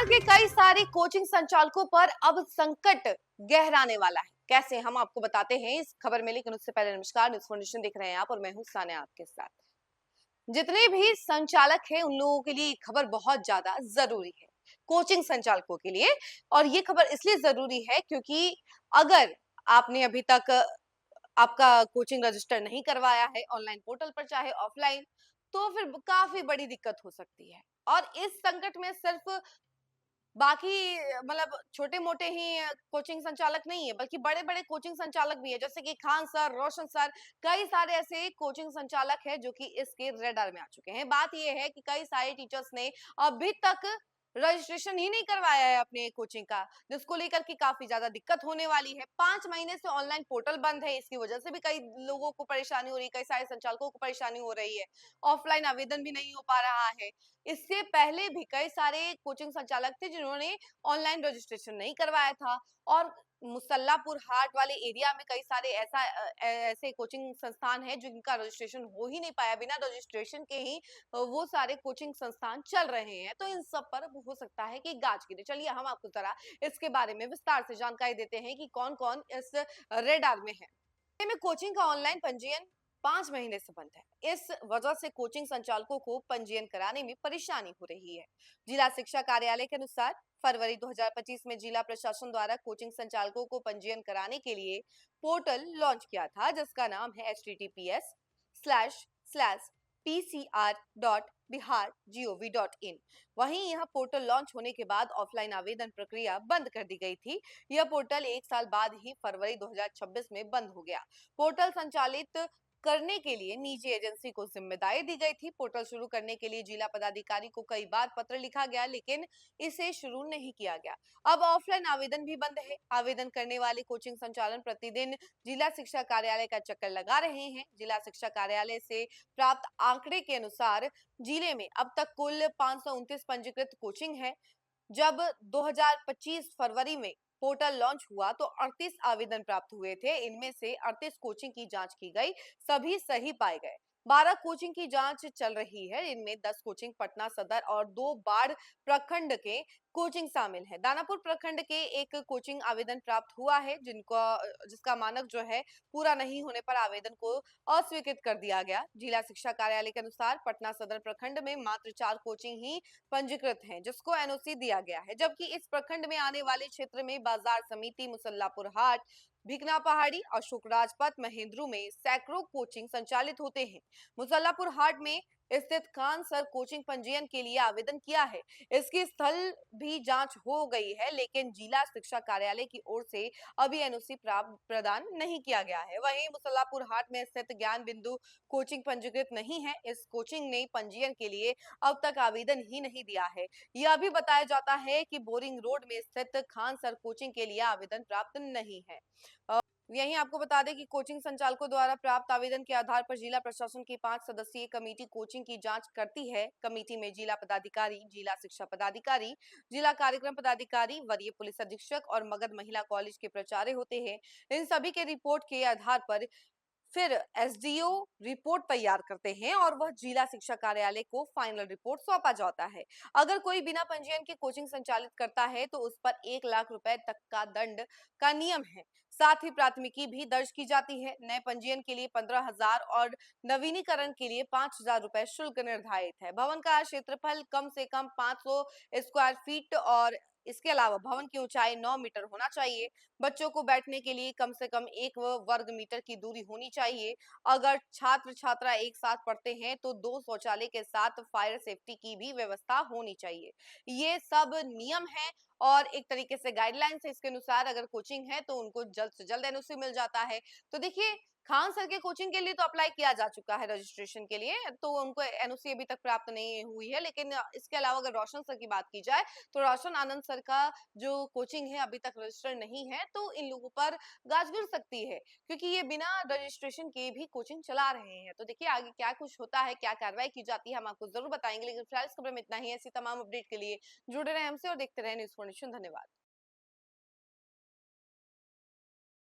फिलहाल के कई सारे कोचिंग संचालकों पर अब संकट गहराने वाला है। कैसे, हम आपको बताते हैं इस खबर में, लेकिन उससे पहले नमस्कार, न्यूज़ फाउंडेशन देख रहे हैं आप और मैं हूं सान्या आपके साथ। जितने भी संचालक हैं उन लोगों के लिए ये खबर बहुत ज्यादा जरूरी है, कोचिंग संचालकों के लिए। और ये खबर इसलिए जरूरी है क्योंकि अगर आपने अभी तक आपका कोचिंग रजिस्टर नहीं करवाया है ऑनलाइन पोर्टल पर चाहे ऑफलाइन, तो फिर काफी बड़ी दिक्कत हो सकती है। और इस संकट में सिर्फ बाकी मतलब छोटे-मोटे ही कोचिंग संचालक नहीं है, बल्कि बड़े-बड़े कोचिंग संचालक भी है, जैसे कि खान सर, रोशन सर, कई सारे ऐसे कोचिंग संचालक हैं जो कि इसके रडार में आ चुके हैं। बात ये है कि कई सारे टीचर्स ने अभी तक रजिस्ट्रेशन ही नहीं करवाया है अपने कोचिंग का, जिसको लेकर के काफी ज्यादा दिक्कत होने वाली है। 5 महीने से ऑनलाइन पोर्टल बंद है, इसकी वजह से भी कई लोगों को परेशानी हो रही है, कई सारे संचालकों को परेशानी हो रही है। ऑफलाइन आवेदन भी नहीं हो पा रहा है। इससे पहले भी कई सारे कोचिंग संचालक थे जिन्होंने ऑनलाइन रजिस्ट्रेशन नहीं करवाया था। और मुसल्लापुर हाट वाले एरिया में कई सारे ऐसे कोचिंग संस्थान हैं जिनका रजिस्ट्रेशन हो ही नहीं पाया। बिना रजिस्ट्रेशन के ही वो सारे कोचिंग संस्थान चल रहे हैं। तो इन सब पर हो सकता है कि गाज गिरे। चलिए हम आपको जरा इसके बारे में विस्तार से जानकारी देते हैं कि कौन कौन इस रेडार में है। में कोचिंग का ऑनलाइन पंजीयन 5 महीने से बंद है। इस वजह से कोचिंग संचालकों को पंजीयन कराने में परेशानी हो रही है। जिला शिक्षा कार्यालय के अनुसार फरवरी 2025 में जिला प्रशासन द्वारा कोचिंग संचालकों को पंजीयन कराने के लिए पोर्टल लॉन्च किया था, जिसका नाम है https://pcr.bihar.gov.in। वहीं यह पोर्टल लॉन्च होने के बाद ऑफलाइन आवेदन प्रक्रिया बंद कर दी गई थी। यह पोर्टल 1 साल बाद ही फरवरी 2026 में बंद हो गया। पोर्टल संचालित करने के लिए निजी एजेंसी को जिम्मेदारी दी गई थी। पोर्टल शुरू करने के लिए जिला पदाधिकारी को कई बार पत्र लिखा गया, लेकिन इसे शुरू नहीं किया गया। अब ऑफलाइन आवेदन भी बंद है। आवेदन करने वाले कोचिंग संचालन प्रतिदिन जिला शिक्षा कार्यालय का चक्कर लगा रहे हैं। जिला शिक्षा कार्यालय से प्राप्त आंकड़े के अनुसार जिले में अब तक कुल 529 पंजीकृत कोचिंग है। जब 2025 फरवरी में पोर्टल लॉन्च हुआ तो 38 आवेदन प्राप्त हुए थे। इनमें से 38 कोचिंग की जांच की गई, सभी सही पाए गए। 12 कोचिंग की जांच चल रही है। इनमें 10 कोचिंग पटना सदर और 2 बाढ़ प्रखंड के कोचिंग शामिल है। दानापुर प्रखंड के एक कोचिंग आवेदन प्राप्त हुआ है, जिसका मानक जो है पूरा नहीं होने पर आवेदन को अस्वीकृत कर दिया गया। जिला शिक्षा कार्यालय के अनुसार पटना सदर प्रखंड में मात्र 4 कोचिंग ही पंजीकृत हैं, जिसको एनओसी दिया गया है। जबकि इस प्रखंड में आने वाले क्षेत्र में बाजार समिति, मुसल्लापुर हाट, भिकना पहाड़ी, अशोक राजपथ, महेंद्रू में सैकड़ों कोचिंग संचालित होते हैं। मुसल्लापुर हाट में स्थित खान सर कोचिंग पंजीयन के लिए आवेदन किया है। इसकी स्थल भी जांच हो गई है, लेकिन जिला शिक्षा कार्यालय की ओर से अभी एनओसी प्रदान नहीं किया गया है। वहीं मुसल्लापुर हाट में स्थित ज्ञान बिंदु कोचिंग पंजीकृत नहीं है। इस कोचिंग ने पंजीयन के लिए अब तक आवेदन ही नहीं दिया है। यह भी बताया जाता है कि बोरिंग रोड में स्थित खान सर कोचिंग के लिए आवेदन प्राप्त नहीं है। यहीं आपको बता दें कि कोचिंग संचालकों द्वारा प्राप्त आवेदन के आधार पर जिला प्रशासन की 5 सदस्यीय कमेटी कोचिंग की जांच करती है। कमेटी में जिला पदाधिकारी, जिला शिक्षा पदाधिकारी, जिला कार्यक्रम पदाधिकारी, वरीय पुलिस अधीक्षक और मगध महिला कॉलेज के प्राचार्य होते हैं। इन सभी के रिपोर्ट के आधार पर फिर एसडीओ रिपोर्ट तैयार करते हैं और वह जिला शिक्षा कार्यालय को फाइनल रिपोर्ट सौंपा जाता है। अगर कोई बिना पंजीयन के कोचिंग संचालित करता है तो उस पर 1 लाख रुपए तक का दंड का नियम है। साथ ही प्राथमिकी भी दर्ज की जाती है। नए पंजीयन के लिए 15,000 और नवीनीकरण के लिए 5,000 रुपए शुल्क निर्धारित है। भवन का क्षेत्रफल कम से कम 500 स्क्वायर फीट और इसके अलावा भवन की ऊंचाई 9 मीटर होना चाहिए। बच्चों को बैठने के लिए कम से कम 1 वर्ग मीटर की दूरी होनी चाहिए। अगर छात्र छात्रा एक साथ पढ़ते हैं तो 2 शौचालय के साथ फायर सेफ्टी की भी व्यवस्था होनी चाहिए। ये सब नियम है और एक तरीके से गाइडलाइंस है। इसके अनुसार अगर कोचिंग है तो उनको जल्द से जल्द एनओसी मिल जाता है। तो देखिए, खान सर के कोचिंग के लिए तो अप्लाई किया जा चुका है रजिस्ट्रेशन के लिए, तो उनको एनओसी अभी तक प्राप्त नहीं हुई है। लेकिन इसके अलावा अगर रोशन सर की बात की जाए तो रोशन आनंद सर का जो कोचिंग है अभी तक रजिस्टर्ड नहीं है, तो इन लोगों पर गाज गिर सकती है, क्योंकि ये बिना रजिस्ट्रेशन के भी कोचिंग चला रहे हैं। तो देखिए आगे क्या कुछ होता है, क्या कार्रवाई की जाती है, हम आपको जरूर बताएंगे। लेकिन फिलहाल इस खबर में इतना ही। ऐसी तमाम अपडेट के लिए जुड़े रहे हमसे और देखते रहे न्यूज़ फाउंडेशन। धन्यवाद।